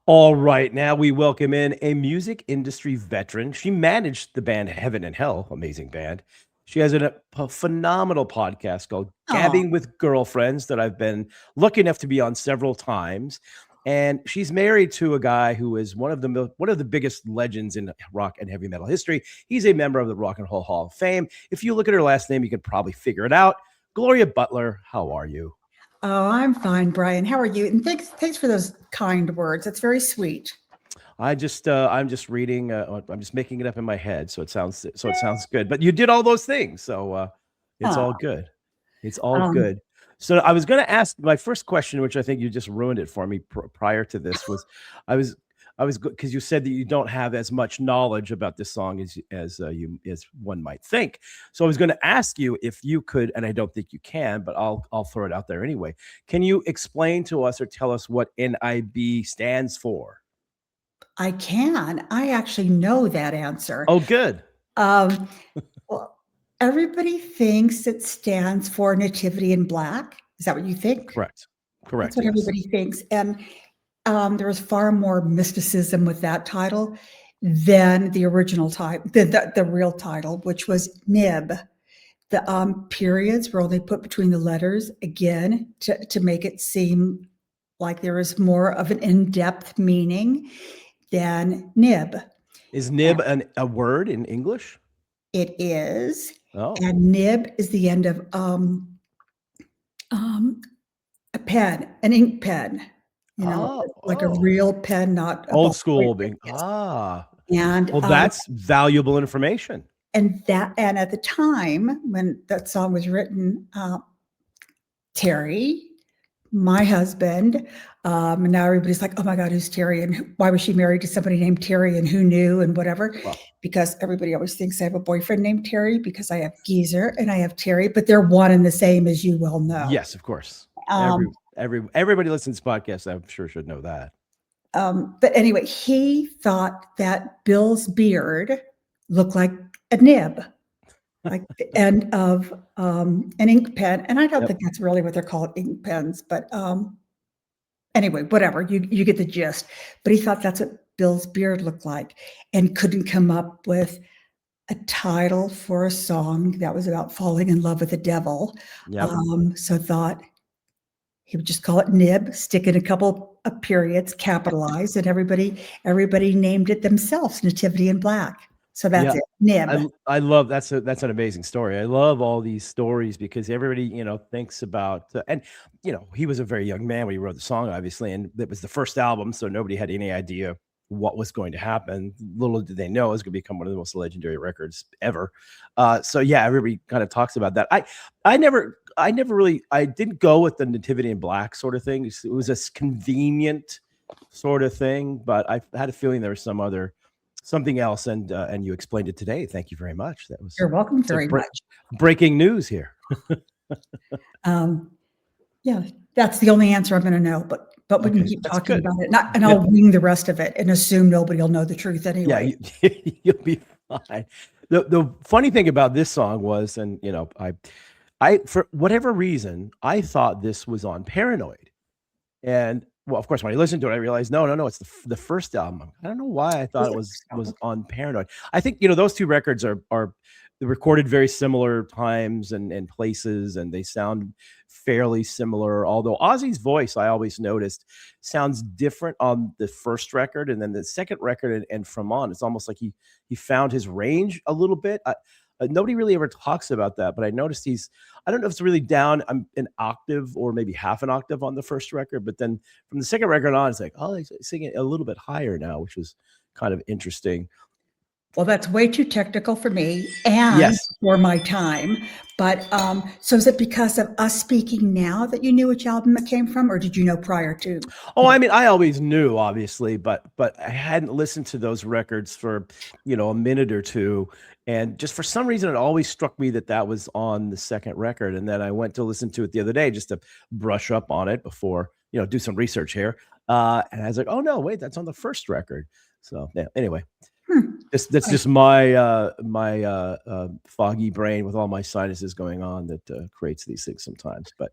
All right, now we welcome in a music industry veteran. She managed the band Heaven and Hell, amazing band. She has a phenomenal podcast called Oh, Gabbing with Girlfriends that I've been lucky enough to be on several times. And she's married to a guy who is one of the biggest legends in rock and heavy metal history. He's a member of the Rock and Roll Hall of Fame. If you look at her last name, you can probably figure it out. Gloria Butler, how are you? I'm fine, Brian. How are you? And thanks for those kind words. That's very sweet. I'm just reading. I'm just making it up in my head, so it sounds good. But you did all those things, so it's Uh, all good. It's all um, good. So I was going to ask my first question, which I think you just ruined it for me prior to this. I was I was because you said that you don't have as much knowledge about this song as one might think. So I was going to ask you if you could, and I don't think you can, but I'll throw it out there anyway. Can you explain to us or tell us what NIB stands for? I can. I actually know that answer. Oh, good. Um, well, everybody thinks it stands for Nativity in Black. Is that what you think? Correct. That's Correct, what yes. everybody thinks. And there was far more mysticism with that title than the original title, the real title, which was NIB. The periods were only put between the letters again to make it seem like there is more of an in-depth meaning than nib. Is And nib a word in English? it is, Oh. and nib is the end of um, a pen, an ink pen, Oh, like a oh. real pen, not a Old ballpoint school pen. being Yes. Well, And that's valuable information. and at the time when that song was written, Terry, my husband, and now everybody's like, "Oh my God, who's Terry? And why was she married to somebody named Terry? And who knew? And whatever." Well, Because everybody always thinks I have a boyfriend named Terry because I have Geezer and I have Terry, but they're one and the same, as you well know. yes, of course. Um, Everybody listens to podcasts, I'm sure should know that. but anyway, he thought that Bill's beard looked like a nib, like the end of an ink pen. And I don't Yep. think that's really what they're called, ink pens, but anyway, whatever, you get the gist. But he thought that's what Bill's beard looked like and couldn't come up with a title for a song that was about falling in love with the devil. Yep. So thought he would just call it Nib, stick in a couple of periods, capitalized, and everybody named it themselves, Nativity in Black. So that's Yeah. it, Nib. I love that's an amazing story. I love all these stories because everybody, thinks about and he was a very young man when he wrote the song, obviously, and it was the first album, so nobody had any idea what was going to happen. Little did they know it was going to become one of the most legendary records ever. So yeah, everybody kind of talks about that. I never really I didn't go with the Nativity in Black sort of thing. It was a convenient sort of thing, but I had a feeling there was something else, and you explained it today. Thank you very much. You're welcome It's like very much. breaking news here. Um, yeah, that's the only answer I'm going to know, but we can Okay, keep that's talking good. about it, and Yeah, I'll wing the rest of it and assume nobody will know the truth yeah, anyway. you'll be fine. The funny thing about this song was, and I for whatever reason, I thought this was on Paranoid. And well, of course, when I listened to it, I realized no, it's the first album. I don't know why I It was thought it the was first album. on Paranoid. I think those two records are they're recorded very similar times and places, and they sound fairly similar. Although Ozzy's voice, I always noticed, sounds different on the first record, and then the second record, and from on, it's almost like he found his range a little bit. Nobody really ever talks about that, but I noticed I don't know if it's really down an octave or maybe half an octave on the first record, but then from the second record on, it's like, oh, he's singing a little bit higher now, which was kind of interesting. Well, that's way too technical for me and Yes. for my time. But so is it because of us speaking now that you knew which album it came from, or did you know prior to? Oh, I mean, I always knew, obviously, but I hadn't listened to those records for, a minute or two, and just for some reason, it always struck me that that was on the second record, and then I went to listen to it the other day just to brush up on it before, do some research here, and I was like, "Oh, no, wait, that's on the first record." So, yeah, anyway, Hmm. that's just my foggy brain with all my sinuses going on that, creates these things sometimes, but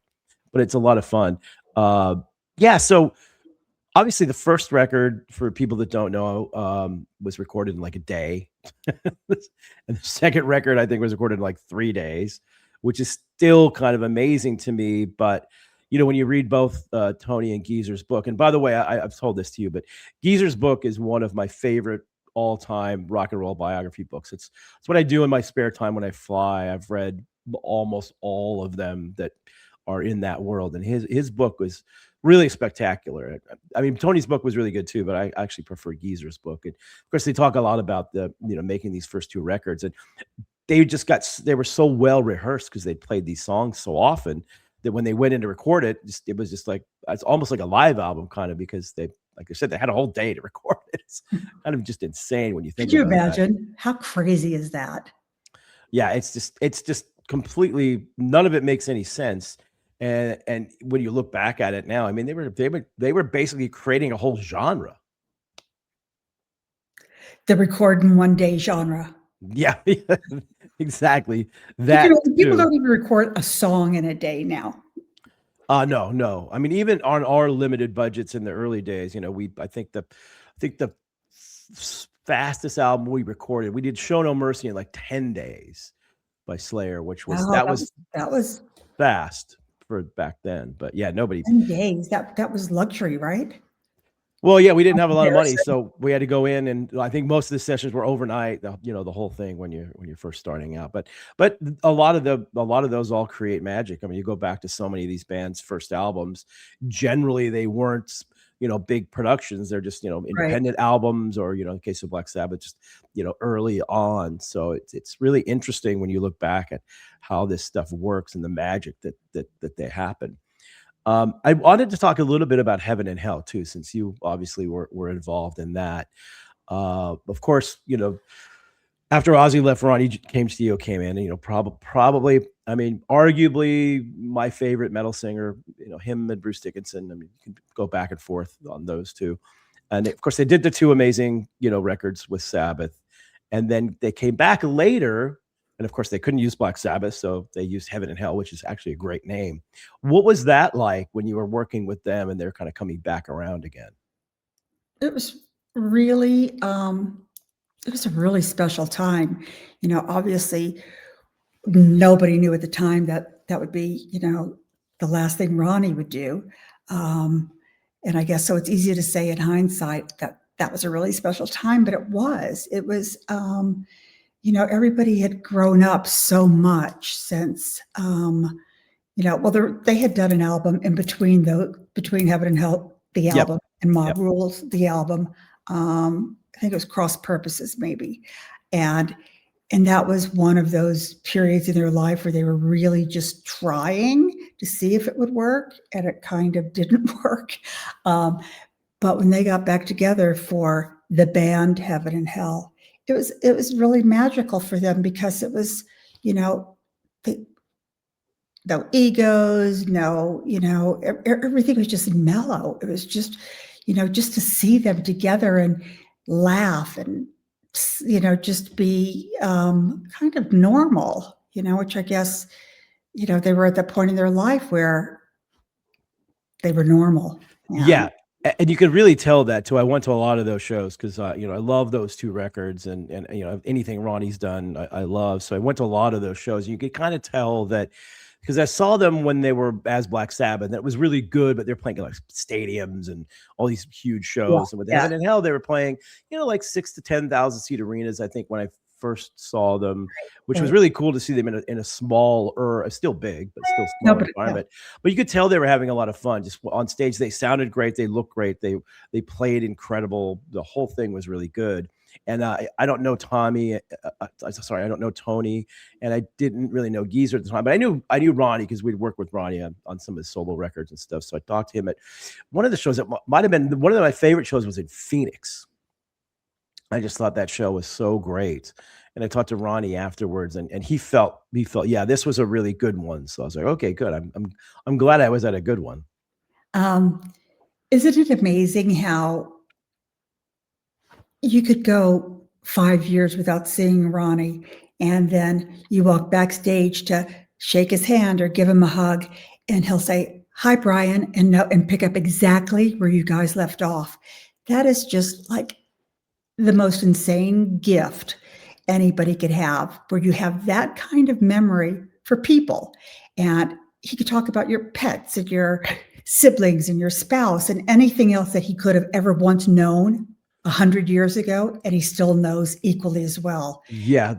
it's a lot of fun. Uh, yeah, so obviously the first record, for people that don't know, was recorded in like a day. And the second record, I think, was recorded in like 3 days, which is still kind of amazing to me. But, when you read both, Tony and Geezer's book, and by the way, I've told this to you, but Geezer's book is one of my favorite all-time rock and roll biography books. It's what I do in my spare time when I fly. I've read almost all of them that are in that world, and his book was really spectacular. I mean, Tony's book was really good too, but I actually prefer Geezer's book. And of course, they talk a lot about making these first 2 records, and they were so well rehearsed because they played these songs so often that when they went in to record it, it was just like, it's almost like a live album kind of, because like I said, they had a whole day to record it. It's kind of just insane when you think Could you about that. imagine? How crazy is that? Yeah, it's just completely, none of it makes any sense. And when you look back at it now, I mean, they were basically creating a whole genre. The record in one day genre. Yeah, exactly. That People too. don't even record a song in a day now. No. I mean, even on our limited budgets in the early days, I think the fastest album we recorded, we did Show No Mercy in like 10 days by Slayer, which was Wow, was that was fast for back then. But yeah, nobody. 10 days. That was luxury, right? Well, yeah, we didn't have a lot of money, Comparison. so we had to go in, and I think most of the sessions were overnight. The whole thing when you're first starting out. But a lot of those all create magic. I mean, you go back to so many of these bands' first albums. Generally, they weren't big productions. They're just Right. independent albums, or in the case of Black Sabbath, just early on. So it's really interesting when you look back at how this stuff works and the magic that they happen. I wanted to talk a little bit about Heaven and Hell too, since you obviously were involved in that. Of course, after Ozzy left, Ronnie James Dio came in, and probably, I mean, arguably my favorite metal singer. Him and Bruce Dickinson. I mean, you can go back and forth on those two. And of course, they did the 2 amazing, records with Sabbath, and then they came back later. And of course, they couldn't use Black Sabbath, so they used Heaven and Hell, which is actually a great name. What was that like when you were working with them and they're kind of coming back around again? It was really, it was a really special time. Obviously, nobody knew at the time that that would be, the last thing Ronnie would do. And I guess so it's easy to say in hindsight that that was a really special time, but it was. It was, everybody had grown up so much since, well, they had done an album in between Heaven and Hell, the Yep. album, and Mob Yep. Rules, the album. I think it was Cross Purposes, maybe. And that was one of those periods in their life where they were really just trying to see if it would work, and it kind of didn't work. But when they got back together for the band Heaven and Hell, it was really magical for them, because it was, no egos, no, everything was just mellow. It was just, just to see them together and laugh and, just be kind of normal, which I guess, they were at that point in their life where they were normal. Yeah. And you could really tell that too. I went to a lot of those shows because, I love those 2 records, and anything Ronnie's done, I love. So I went to a lot of those shows. You could kind of tell that, because I saw them when they were as Black Sabbath, and it was really good, but they're playing like stadiums and all these huge shows. And with Heaven and Hell, they were playing, like 6,000 to 10,000 seat arenas, I think, when I first saw them, which was really cool to see them in a small, or still big, but still small environment. But you could tell they were having a lot of fun. Just on stage, they sounded great. They looked great. They played incredible. The whole thing was really good. And I don't know Tommy. Sorry, I don't know Tony, and I didn't really know Geezer at the time. But I knew Ronnie, because we'd worked with Ronnie on some of his solo records and stuff. So I talked to him at one of the shows that might have been one of my favorite shows, was in Phoenix. I just thought that show was so great. And I talked to Ronnie afterwards, and he felt, yeah, this was a really good one. So I was like, okay, good. I'm glad I was at a good one. Isn't it amazing how you could go 5 years without seeing Ronnie, and then you walk backstage to shake his hand or give him a hug, and he'll say, hi, Brian, and know and pick up exactly where you guys left off. That is just like the most insane gift anybody could have, where you have that kind of memory for people. And he could talk about your pets and your siblings and your spouse and anything else that he could have ever once known 100 years ago, and he still knows equally as well. Yeah,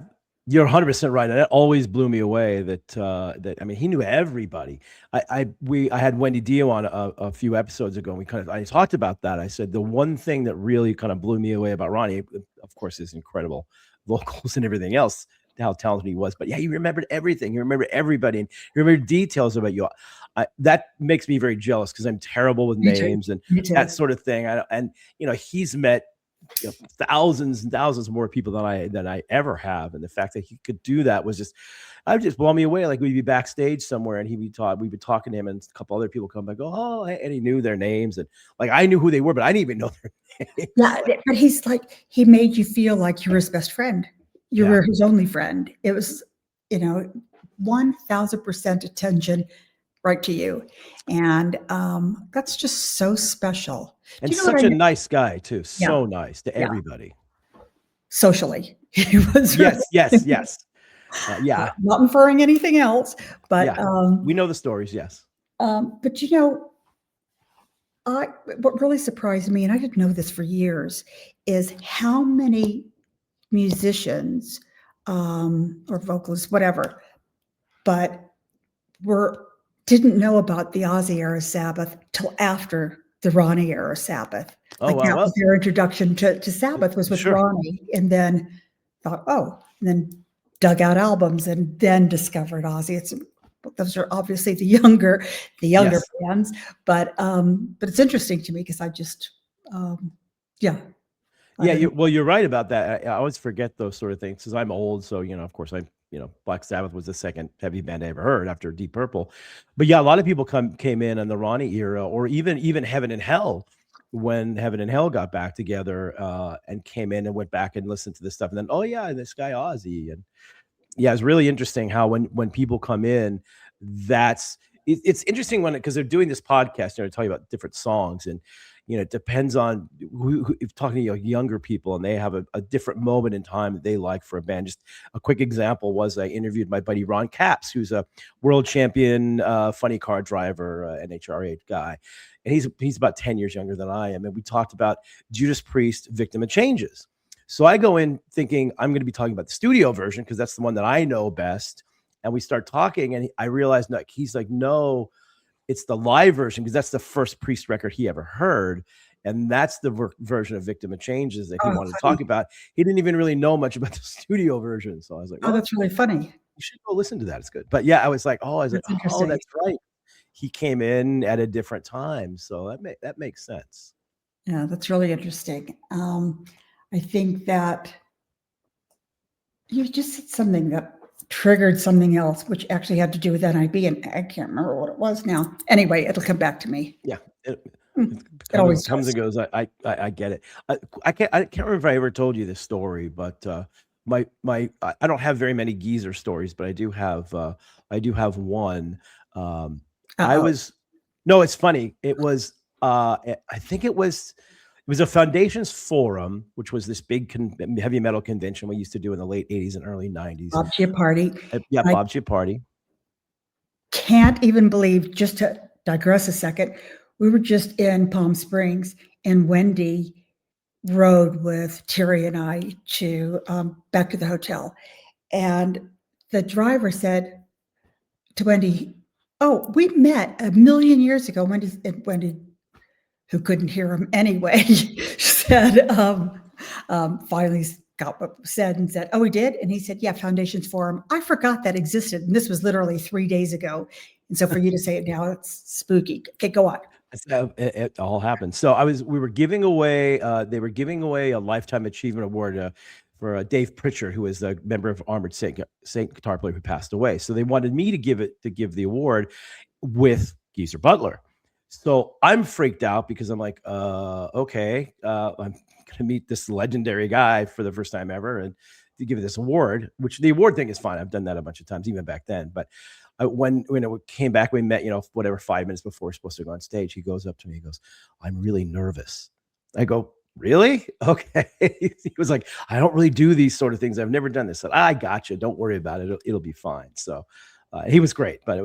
you're 100% right, and that always blew me away that, I mean, he knew everybody. I had Wendy Dio on a few episodes ago, and I talked about that. I said, "The one thing that really kind of blew me away about Ronnie, of course, his incredible vocals and everything else, how talented he was, but yeah, he remembered everything. He remembered everybody, and he remembered details about you." That makes me very jealous because I'm terrible with Me too. names and Me too. that sort of thing. And, he's met thousands and thousands more people than I ever have, and the fact that he could do that was I would just blow me away. Like we'd be backstage somewhere, and we'd be talking to him, and a couple other people come by, go, "Oh," and he knew their names, and like I knew who they were, but I didn't even know their names. Yeah, but he's like, he made you feel like you were his best friend. You Yeah, were his only friend. It was, 1000% attention right to you. And that's just so special. and Do you know what I such a mean? nice guy too. Yeah, So nice to yeah. everybody. Socially, he was really, Yes, yes, yes. Yeah, not inferring anything else, but yeah. We know the stories. Yes. but what really surprised me, and I didn't know this for years, is how many musicians or vocalists, whatever, but didn't know about the Ozzy era Sabbath till after the Ronnie era Sabbath. Oh Like wow. that was Well, their introduction to Sabbath was with sure. Ronnie, and then thought, oh, and then dug out albums and then discovered Ozzy. Those are obviously the younger Yes. bands, but it's interesting to me because I just yeah. I Yeah, didn't, well, you're right about that. I always forget those sort of things because I'm old. So, of course, Black Sabbath was the second heavy band I ever heard after Deep Purple. But yeah, a lot of people came in the Ronnie era, or even Heaven and Hell, when Heaven and Hell got back together, and came in and went back and listened to this stuff, and then, oh yeah, this guy Ozzy, and yeah, it's really interesting how when people come in, it's interesting because they're doing this podcast, they're talking about different songs, and it depends on if talking to younger people, and they have a different moment in time that they like for a band. Just a quick example was I interviewed my buddy Ron Capps, who's a world champion funny car driver, NHRA guy, and he's about 10 years younger than I am, and we talked about Judas Priest, Victim of Changes. So I go in thinking I'm going to be talking about the studio version because that's the one that I know best. And we start talking, and I realized, no, he's like, no, it's the live version because that's the first Priest record he ever heard. And that's the version of Victim of Changes that he wanted to talk about. He didn't even really know much about the studio version. So I was like, oh, that's really funny. you should go listen to that. It's good. But yeah, I was like, oh, That's interesting. that's right. He came in at a different time. So that makes sense. Yeah, that's really interesting. I think that you just said something that triggered something else, which actually had to do with NIB, and I can't remember what it was now. Anyway, it'll come back to me. Yeah. It always comes and goes. I get it. I can't remember if I ever told you this story, but I don't have very many Geezer stories, but I do have one. No, it's funny. It was I think it was a Foundations Forum, which was this big heavy metal convention we used to do in the late 80s and early 90s. Bob Chiappardi. Yeah, Bob Chiappardi. Can't even believe, just to digress a second, we were just in Palm Springs, and Wendy rode with Terry and I to back to the hotel. And the driver said to Wendy, oh, we met a million years ago. Wendy, who couldn't hear him anyway, said, finally got what was said and said, oh, we did? And he said, yeah, Foundations Forum. I forgot that existed. And this was literally 3 days ago. And so for you to say it now, it's spooky. Okay, go on. It all happened. So we were giving away, they were giving away a Lifetime Achievement Award for Dave Pritchard, who is a member of Armored Saint guitar player who passed away. So they wanted me to give the award with Geezer Butler. So I'm freaked out because I'm like, okay, I'm going to meet this legendary guy for the first time ever and to give this award, which the award thing is fine. I've done that a bunch of times, even back then. But when it came back, we met, whatever, 5 minutes before we're supposed to go on stage. He goes up to me, he goes, "I'm really nervous." I go, "Really? Okay." He was like, "I don't really do these sort of things. I've never done this." I said, "I got you. Don't worry about it. It'll be fine." So he was great, but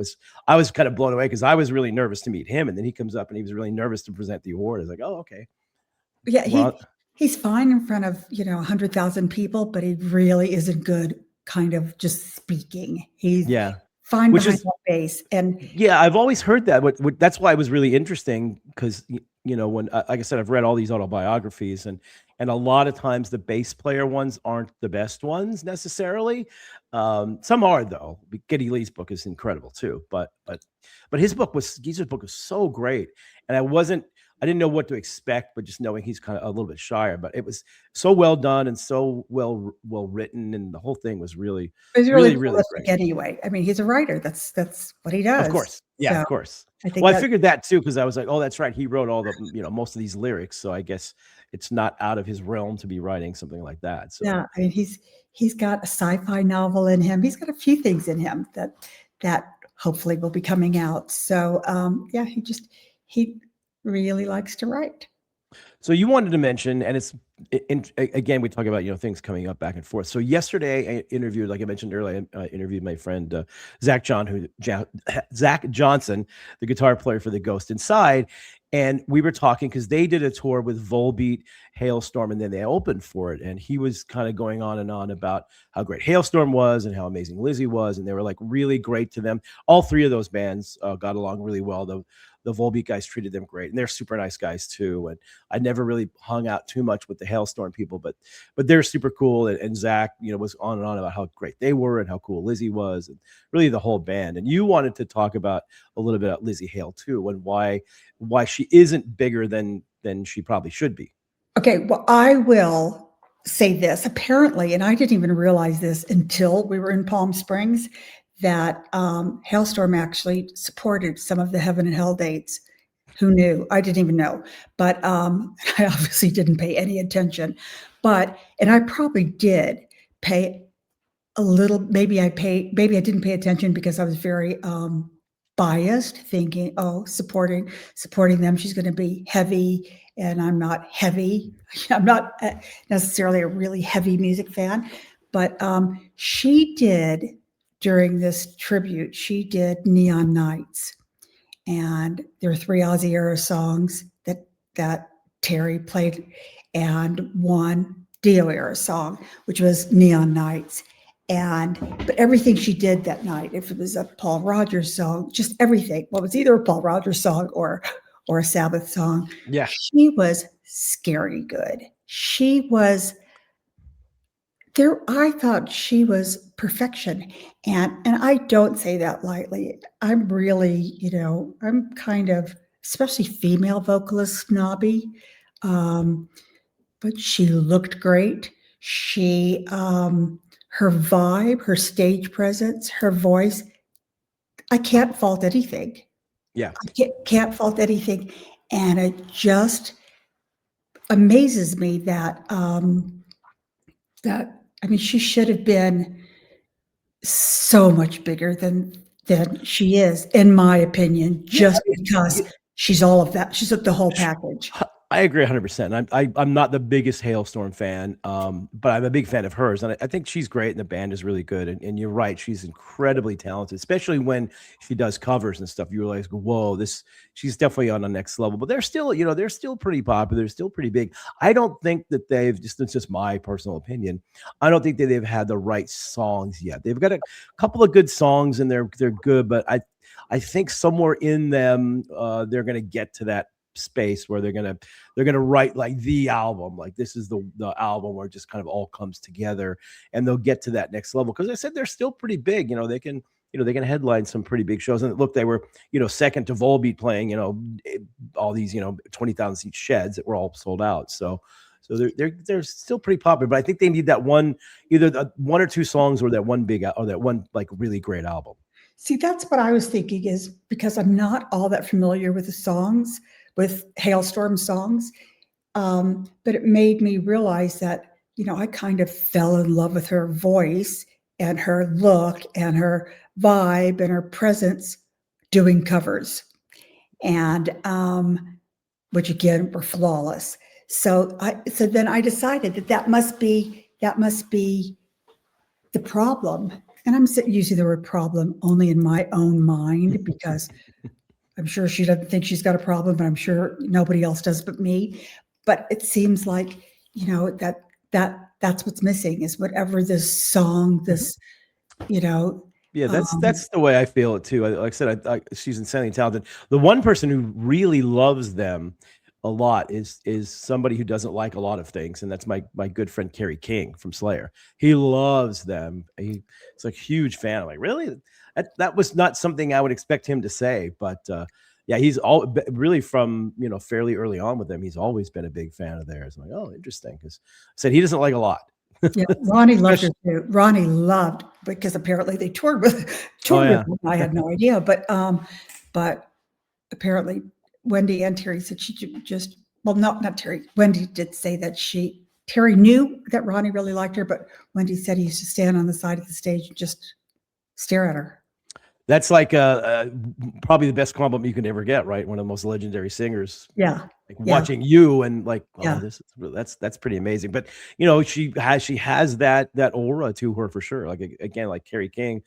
I was kind of blown away because I was really nervous to meet him, and then he comes up and he was really nervous to present the award. I was like, "Oh, okay." Yeah, Well, he's fine in front of, 100,000 people, but he really isn't good kind of just speaking. He's yeah, fine which behind is that bass. And yeah, I've always heard that. That's why it was really interesting because when like I said, I've read all these autobiographies, and a lot of times the bass player ones aren't the best ones necessarily. Some are though. Geddy Lee's book is incredible too, but his book was Geezer's book was so great, and I didn't know what to expect, but just knowing he's kind of a little bit shyer, but it was so well done and so well written, and the whole thing was really, he's really really, really prolific great. anyway. I mean, he's a writer. That's what he Of does. course. Yeah, So of course. I think Well, I that, figured that too because I was like, "Oh, that's right. He wrote all the most of these lyrics, so I guess it's not out of his realm to be writing something like that." So, yeah, I mean, he's got a sci-fi novel in him. He's got a few things in him that hopefully will be coming out. So yeah, he really likes to write. so you wanted to mention, and again, we talk about things coming up back and forth. So yesterday, I interviewed, like I mentioned earlier, I interviewed my friend Zach Johnson, the guitar player for the Ghost Inside, and we were talking because they did a tour with Volbeat, Hailstorm, and then they opened for it, and he was kind of going on and on about how great Hailstorm was and how amazing Lizzie was, and they were like really great to them. All three of those bands got along really well. The Volbeat guys treated them great, and they're super nice guys too. And I never really hung out too much with the Hailstorm people, but they're super cool. And Zach, was on and on about how great they were and how cool Lizzie was, and really the whole band. And you wanted to talk about a little bit about Lizzie Hale too, and why she isn't bigger than she probably should be. Okay, well, I will say this. Apparently, and I didn't even realize this until we were in Palm Springs, that Hailstorm actually supported some of the Heaven and Hell dates. Who knew? I didn't even know. But I obviously didn't pay any attention. And I probably did pay a little, maybe I didn't pay attention because I was very biased, thinking, oh, supporting them, she's going to be heavy, and I'm not heavy. I'm not necessarily a really heavy music fan, but she did, during this tribute, she did Neon Nights, and there are 3 Ozzy era songs that Terry played, and one Dio era song, which was Neon Nights. But everything she did that night, if it was a Paul Rogers song, just everything. Well, it was either a Paul Rogers song or a Sabbath song. Yeah. She was scary good. She was there. I thought she was perfection. And I don't say that lightly. I'm really, I'm kind of, especially female vocalist snobby. But she looked great. She, her vibe, her stage presence, her voice, I can't fault anything. Yeah. I can't fault anything. And it just amazes me that, I mean, she should have been so much bigger than she is, in my opinion, just because she's all of that. She's the whole package. I agree 100%. I'm not the biggest Hailstorm fan, but I'm a big fan of hers, and I think she's great, and the band is really good. And you're right, she's incredibly talented, especially when she does covers and stuff. You realize, whoa, she's definitely on the next level. But they're still, they're still pretty popular. They're still pretty big. I don't think that it's just my personal opinion. I don't think that they've had the right songs yet. They've got a couple of good songs, and they're good, but I think somewhere in them, they're going to get to that space where they're gonna write like the album, like this is the album where it just kind of all comes together, and they'll get to that next level. Because I said they're still pretty big. They can headline some pretty big shows. And look, they were second to Volbeat, playing all these 20,000 seat sheds that were all sold out. So they're still pretty popular. But I think they need that one, either one or two songs, or that one or that one like really great album. See, that's what I was thinking, is because I'm not all that familiar with the songs, with Hailstorm songs. But it made me realize that, I kind of fell in love with her voice and her look and her vibe and her presence doing covers, and which again were flawless. So then I decided that must be the problem. And I'm using the word problem only in my own mind, because I'm sure she doesn't think she's got a problem, but I'm sure nobody else does but me. But it seems like, that's what's missing, is whatever this song, this, Yeah, that's the way I feel it too. Like I said, she's insanely talented. The one person who really loves them a lot is somebody who doesn't like a lot of things, and that's my good friend Kerry King from Slayer. He loves them. He's like a huge fan. I'm like, really? That was not something I would expect him to say, but yeah, he's really from fairly early on with them. He's always been a big fan of theirs. I'm like, oh, interesting, because I said he doesn't like a lot. Yeah, Ronnie loved her too. Ronnie loved, because apparently they toured with Oh yeah. them. I had no idea, but apparently Wendy and Terry said she just, well, not Terry. Wendy did say that Terry knew that Ronnie really liked her, but Wendy said he used to stand on the side of the stage and just stare at her. That's like probably the best compliment you can ever get, right? One of the most legendary singers. Yeah. Like watching you and like, oh, Yeah. that's pretty amazing. But she has that aura to her for sure. Like again, like Kerry King,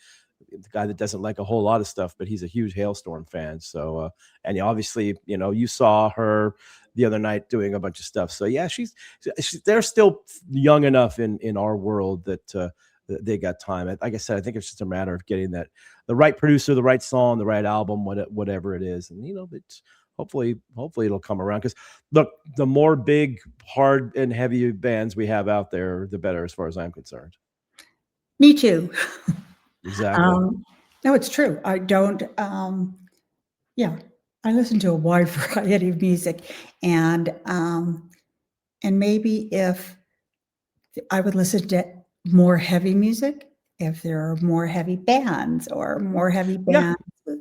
the guy that doesn't like a whole lot of stuff, but he's a huge Hailstorm fan. So and obviously, you saw her the other night doing a bunch of stuff. So yeah, they're still young enough in our world that they got time. Like I said, I think it's just a matter of getting the right producer, the right song, the right album, whatever it is. And it's hopefully it'll come around, because look, the more big, hard and heavy bands we have out there, the better, as far as I'm concerned. Me too. Exactly. No, it's true. I don't, yeah, I listen to a wide variety of music, and maybe if I would listen to more heavy music, if there are more heavy bands or more heavy bands.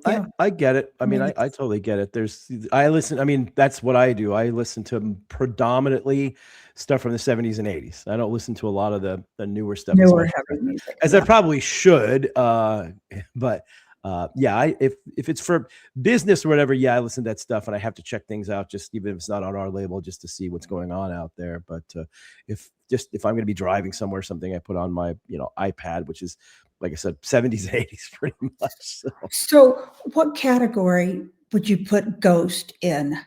Yeah, I get it. I mean, I totally get it. That's what I do. I listen to predominantly stuff from the 70s and 80s. I don't listen to a lot of the newer stuff Heavy music, as I probably should. But yeah, if it's for business or whatever, yeah, I listen to that stuff, and I have to check things out, just even if it's not on our label, just to see what's going on out there. But if I'm going to be driving somewhere, something, I put on my iPad, which is, like I said, 70s, 80s, pretty much. So what category would you put Ghost in?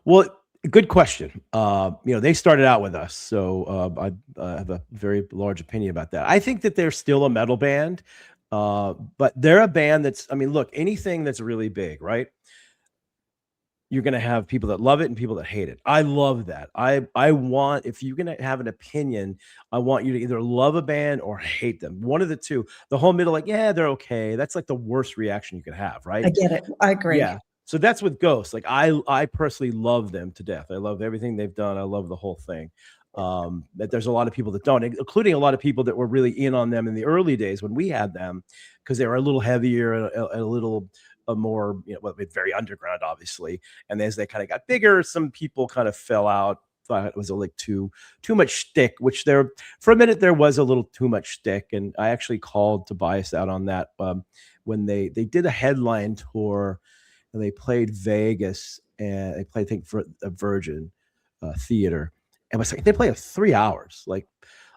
Well, good question. They started out with us, so I have a very large opinion about that. I think that they're still a metal band, but they're a band look, anything that's really big, right? You're going to have people that love it and people that hate it. I love that. I want, if you're going to have an opinion, I want you to either love a band or hate them. One of the two. The whole middle, like, yeah, they're okay. That's like the worst reaction you could have, right? I get it. I agree. Yeah. So that's with Ghost. Like I personally love them to death. I love everything they've done. I love the whole thing. That there's a lot of people that don't, including a lot of people that were really in on them in the early days when we had them, because they were a little heavier and a little more, very underground, obviously. And as they kind of got bigger, some people kind of fell out, thought it was like too much shtick, which for a minute there was a little too much shtick. And I actually called Tobias out on that when they did a headline tour, and they played Vegas, and they played, I think, for a Virgin Theater. And was like, they play 3 hours. Like,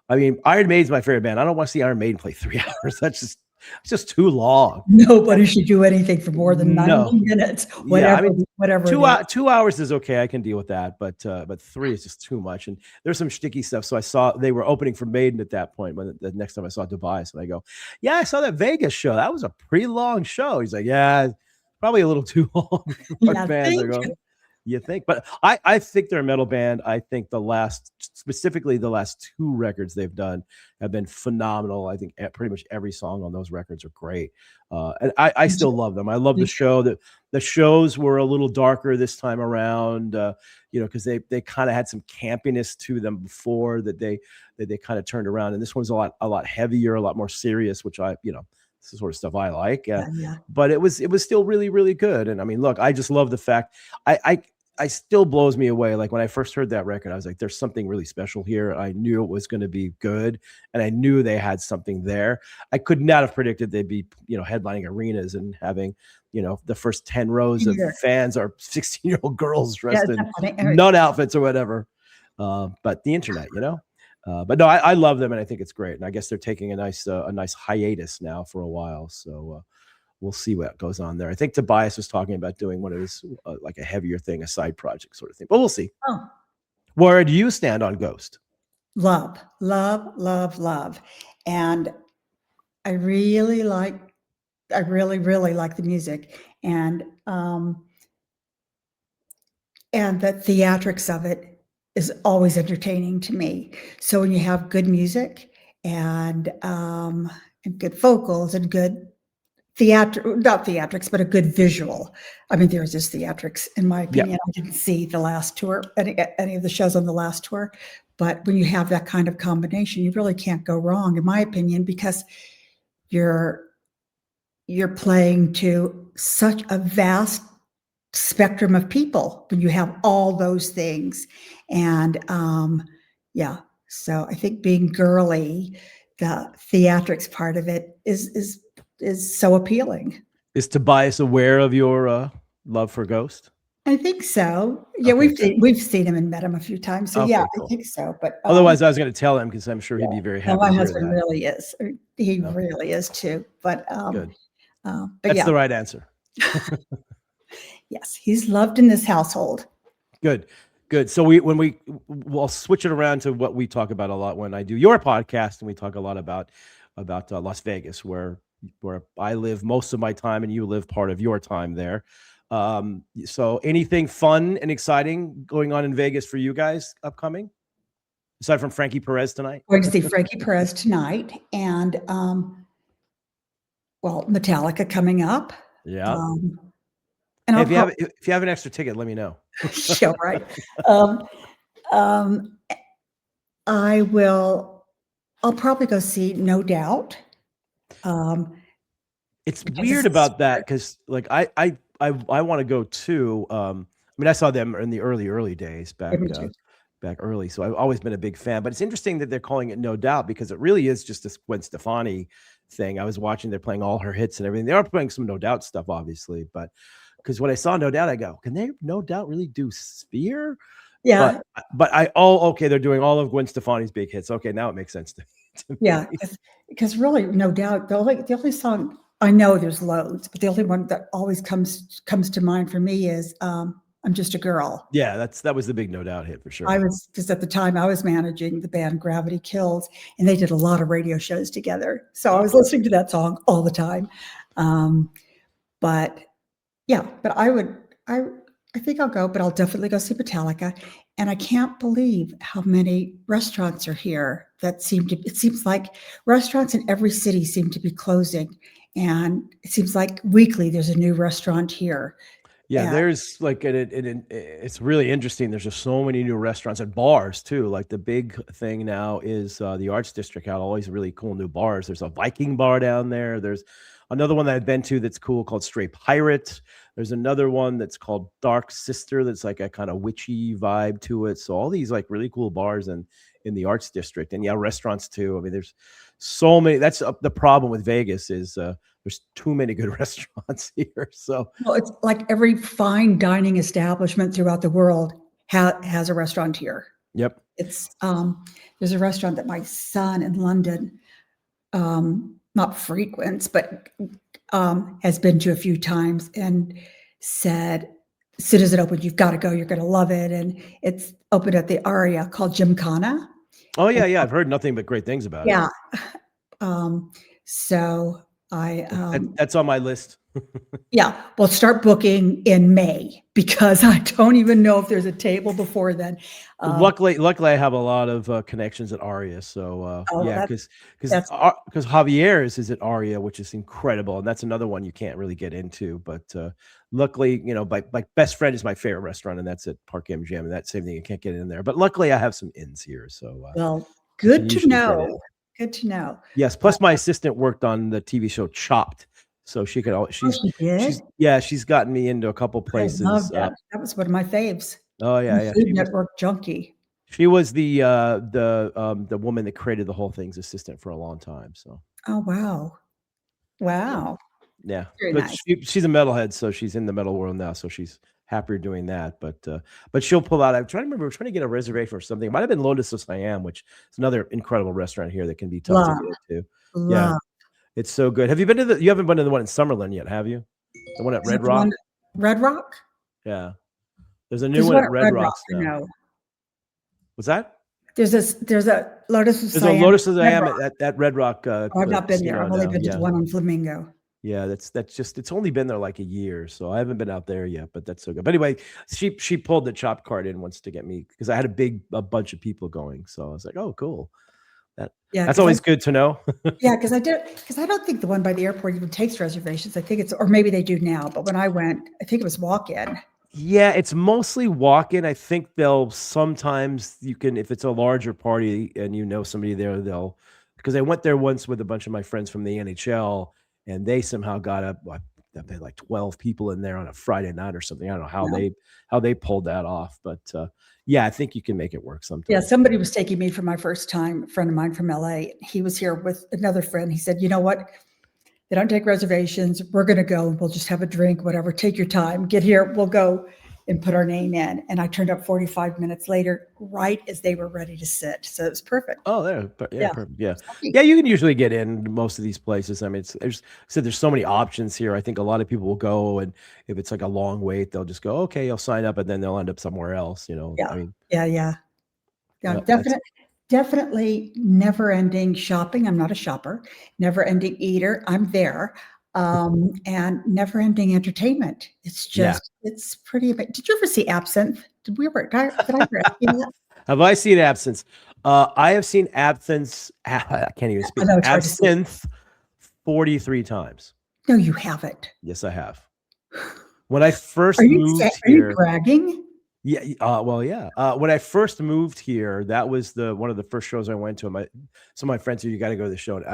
Iron Maiden's my favorite band. I don't want to see Iron Maiden play 3 hours. It's just too long. Nobody should do anything for more than 90 minutes. Whatever. Yeah, whatever. 2 hours is okay. I can deal with that, but 3 is just too much. And there's some sticky stuff. So I saw they were opening for Maiden at that point. When the next time I saw Tobias, and I go, yeah, I saw that Vegas show. That was a pretty long show. He's like, yeah, probably a little too long. Yeah, fans are going. You think? But I think they're a metal band. I think specifically the last 2 records they've done have been phenomenal. I think pretty much every song on those records are great. And I still love them. I love the show. The shows were a little darker this time around, because they kind of had some campiness to them before that they kind of turned around. And this one's a lot heavier, a lot more serious, which this is the sort of stuff I like. But it was still really, really good. And look, I just love the fact I I still blows me away. Like when I first heard that record, I was like, there's something really special here. I knew it was going to be good, and I knew they had something there. I could not have predicted they'd be, headlining arenas and having, the first 10 rows of Yeah, fans are 16-year-old girls yeah, dressed isn't in that funny? nun outfits or whatever. But the internet. But no, I love them, and I think it's great. And I guess they're taking a nice hiatus now for a while. So we'll see what goes on there. I think Tobias was talking about doing one of his like a heavier thing, a side project sort of thing. But we'll see. Oh, Where do you stand on Ghost? love, love, love, love. And I really like, I really, really like the music. And the theatrics of it is always entertaining to me. So when you have good music and good vocals and good not theatrics, but a good visual. I mean, there's just theatrics, in my Yeah. opinion. I didn't see the last tour, any of the shows on the last tour, but when you have that kind of combination, you really can't go wrong, in my opinion, because you're playing to such a vast spectrum of people when you have all those things. And yeah, so I think being girly, the theatrics part of it is so appealing. Is Tobias aware of your love for Ghost? I think so. Yeah, Okay, we've seen him and met him a few times. So yeah, okay, I cool. think so. But Otherwise, I was going to tell him because I'm sure yeah, he'd be very no, happy my to hear husband that. really is. He Okay, really is too. But good. but That's yeah, the right answer. yes, he's loved in this household. Good. Good. So we'll switch it around to what we talk about a lot when I do your podcast, and we talk a lot about Las Vegas, where I live most of my time, and you live part of your time there. So anything fun and exciting going on in Vegas for you guys upcoming, aside from Frankie Perez tonight? Going to see Frankie Perez tonight, and well, Metallica coming up. Yeah. And Hey, I'll if you have an extra ticket, let me know. yeah, right. Um, um, I'll probably go see No Doubt. It's Because weird it's about that because, like, I want to go too. I mean, I saw them in the early days back early, so I've always been a big fan. But it's interesting that they're calling it No Doubt because it really is just this Gwen Stefani thing. I was watching; they're playing all her hits and everything. They are playing some No Doubt stuff, obviously, but because when I saw No Doubt, I go, "Can they No Doubt really do Sphere?" yeah, Okay, they're doing all of Gwen Stefani's big hits. Okay, now it makes sense to yeah, me. because really, No Doubt, the only song I know, there's loads, but the only one that always comes to mind for me is I'm Just a Girl. Yeah, that was the big No Doubt hit for sure. Because at the time I was managing the band Gravity Kills, and they did a lot of radio shows together. So I was listening to that song all the time. But yeah, but I think I'll go, but I'll definitely go see Metallica. And I can't believe how many restaurants are here it seems like restaurants in every city seem to be closing. And it seems like weekly there's a new restaurant here. Yeah, And there's like it's really interesting. There's just so many new restaurants and bars too. Like the big thing now is the Arts District had all these really cool new bars. There's a Viking bar down there. There's another one that I've been to that's cool called Stray Pirate. There's another one that's called Dark Sister that's like a kind of witchy vibe to it. So all these like really cool bars in the Arts District, and yeah, restaurants too. I mean, there's so many. That's the problem with Vegas is there's too many good restaurants here. So well, it's like every fine dining establishment throughout the world has a restaurant here. yep. It's there's a restaurant that my son in London not frequents, but has been to a few times and said, as soon as it opened, you've got to go. You're going to love it. And it's opened at the Aria called Gymkhana. Oh yeah. I've heard nothing but great things about it. Yeah. So That's on my list. yeah, well, start booking in May because I don't even know if there's a table before then. Luckily, I have a lot of connections at Aria. So Oh, yeah, that's because Javier's is at Aria, which is incredible, and that's another one you can't really get into. But luckily, my best friend is my favorite restaurant, and that's at Park MGM, and that same thing you can't get in there. But luckily, I have some inns here, so well, I can good to usually get in. know. Good to know. Yes. Plus, my assistant worked on the TV show Chopped, so she could al Oh, she did? she's gotten me into a couple I love places, that. That was one of my faves. oh, I'm yeah, a yeah, Food Network junkie. she was the woman that created the whole thing's assistant for a long time, so, Oh, wow. yeah. Wow. Yeah, Very but nice. she's a metalhead, so she's in the metal world now, so she's happier doing that, but she'll pull out I'm trying to remember, we're trying to get a reservation for something. It might have been Lotus of Siam, which is another incredible restaurant here that can be tough to Love, get into. Yeah, love. it's so good. Have you been to you haven't been to the one in Summerlin yet, have you? The one at Is that Red the one Rock? Red Rock? Yeah. There's a new There's one one at at Red Red Rock, Rocks I now. know. What's that? There's a Lotus of There's a Siam, Lotus of Red Siam Rock. at Red Rock, Oh, I've not been there. casino I've only now, been to the yeah. one on Flamingo. Yeah, that's just it's only been there like a year, so I haven't been out there yet, but that's so good. But anyway, she pulled the chop card in once to get me because I had a bunch of people going, so I was like, "Oh, cool." That Yeah, that's 'cause I always good to know. yeah, 'cause I don't think the one by the airport even takes reservations. I think it's or maybe they do now, but when I went, I think it was walk-in. Yeah, it's mostly walk-in. I think they'll sometimes you can if it's a larger party and you know somebody there, they'll because I went there once with a bunch of my friends from the NHL and they somehow got up what they had like 12 people in there on a Friday night or something. I don't know Yeah. how they pulled that off, but yeah, I think you can make it work Yeah, sometimes. somebody was taking me for my first time, a friend of mine from LA. He was here with another friend. He said, "You know what? They don't take reservations. We're gonna go and we'll just have a drink, whatever. Take your time. Get here. We'll go and put our name in." And I turned up 45 minutes later, right as they were ready to sit. So it was perfect. Oh, there, but yeah, Yeah. perfect. Yeah. Lucky. Yeah, you can usually get in most of these places. I mean, it's there's I said there's so many options here. I think a lot of people will go and if it's like a long wait, they'll just go, okay, I'll sign up, and then they'll end up somewhere else, you know. Yeah. I mean, Yeah, yeah. Yeah, that's definitely never-ending shopping. I'm not a shopper. Never-ending eater. I'm there. And never-ending entertainment. It's yeah. just it's pretty ama did you ever see Absinthe? Did I ever ask you that? Have I seen Absinthe? I have seen Absinthe I can't even I speak. know it's hard to say. Absinthe 43 times. No, you haven't. Yes, I have. When I Are first you moved are you here bragging? yeah, well, yeah. When I first moved here, that was the one of the first shows I went to. Some of my friends said, "You gotta go to the show." And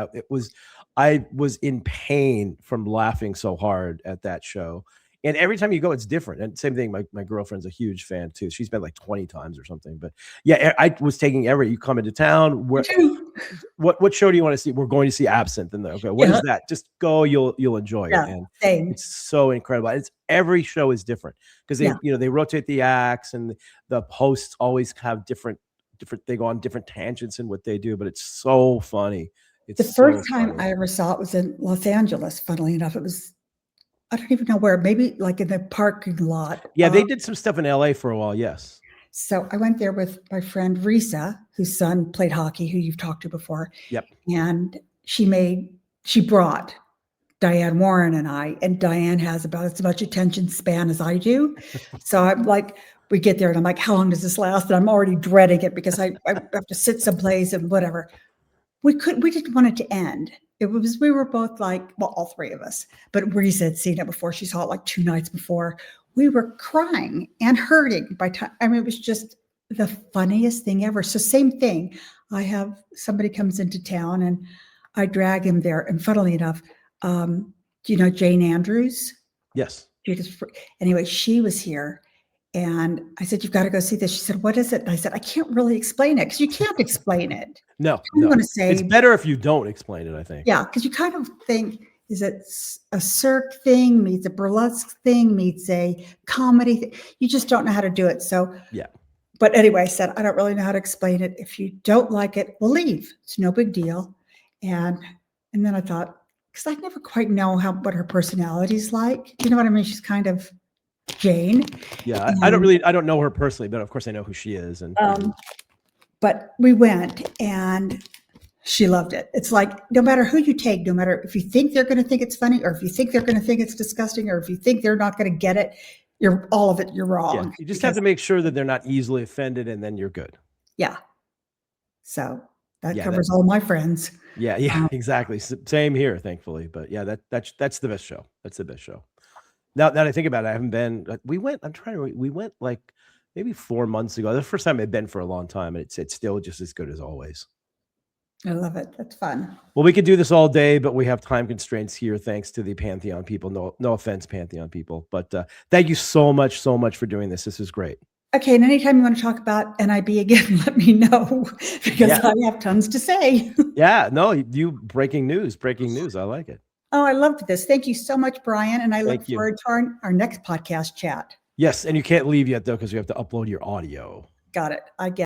I was in pain from laughing so hard at that show. And every time you go, it's different. And same thing, my girlfriend's a huge fan too. She's been like 20 times or something. But yeah, I was taking every you come into town, Me where too. what show do you want to see? We're going to see Absinthe. And okay, what Yeah, is that? Just go, you'll enjoy it. yeah, And same. it's so incredible. It's every show is different because Yeah. they rotate the acts and the hosts always have different they go on different tangents in what they do, but it's so funny. It's The first so time funny. I ever saw it was in Los Angeles, funnily enough. It was I don't even know where, maybe like in the parking lot. Yeah, they did some stuff in LA for a while, yes. So I went there with my friend Risa, whose son played hockey, who you've talked to before, Yep. and she brought Diane Warren and I, and Diane has about as much attention span as I do. So I'm like, we get there and I'm like, how long does this last? And I'm already dreading it because I have to sit someplace and whatever. We didn't want it to end. We were both like, well, all three of us, but Risa had seen it before. She saw it like 2 nights before. We were crying and hurting by time. I mean, it was just the funniest thing ever. So same thing. I have somebody comes into town and I drag him there. And funnily enough, do you know Jane Andrews? Yes. Anyway, she was here and I said, "You've got to go see this." She said, "What is it?" And I said, "I can't really explain it because you can't explain it." No, I'm no. going to It's say, better if you don't explain it, I think. yeah, because you kind of think, is it a Cirque thing meets a burlesque thing meets a comedy thing? You just don't know how to do it. So, Yeah. but anyway, I said, I don't really know how to explain it. If you don't like it, we'll leave. It's no big deal. And then I thought, because I never quite know what her personality's like. You know what I mean? She's kind of Jane. Yeah. And, I don't know her personally, but of course I know who she is. And but we went and she loved it. It's like, no matter who you take, no matter if you think they're going to think it's funny or if you think they're going to think it's disgusting or if you think they're not going to get it, you're wrong. yeah, you just have to make sure that they're not easily offended and then you're good. Yeah. So that Yeah, covers all my friends. yeah, exactly. Same here, thankfully. But yeah, that's the best show. That's the best show. Now that I think about it, I haven't been. We went. I'm trying to. We went like maybe 4 months ago. The first time I'd been for a long time, and it's still just as good as always. I love it. That's fun. Well, we could do this all day, but we have time constraints here, thanks to the Pantheon people. No offense, Pantheon people, but thank you so much for doing this. This is great. Okay, and anytime you want to talk about NIB again, let me know because I have tons to say. Yeah, no, you breaking news. I like it. Oh, I loved this. Thank you so much, Brian, and I look Thank you. forward to our next podcast chat. Yes, and you can't leave yet though because you have to upload your audio. Got it. I get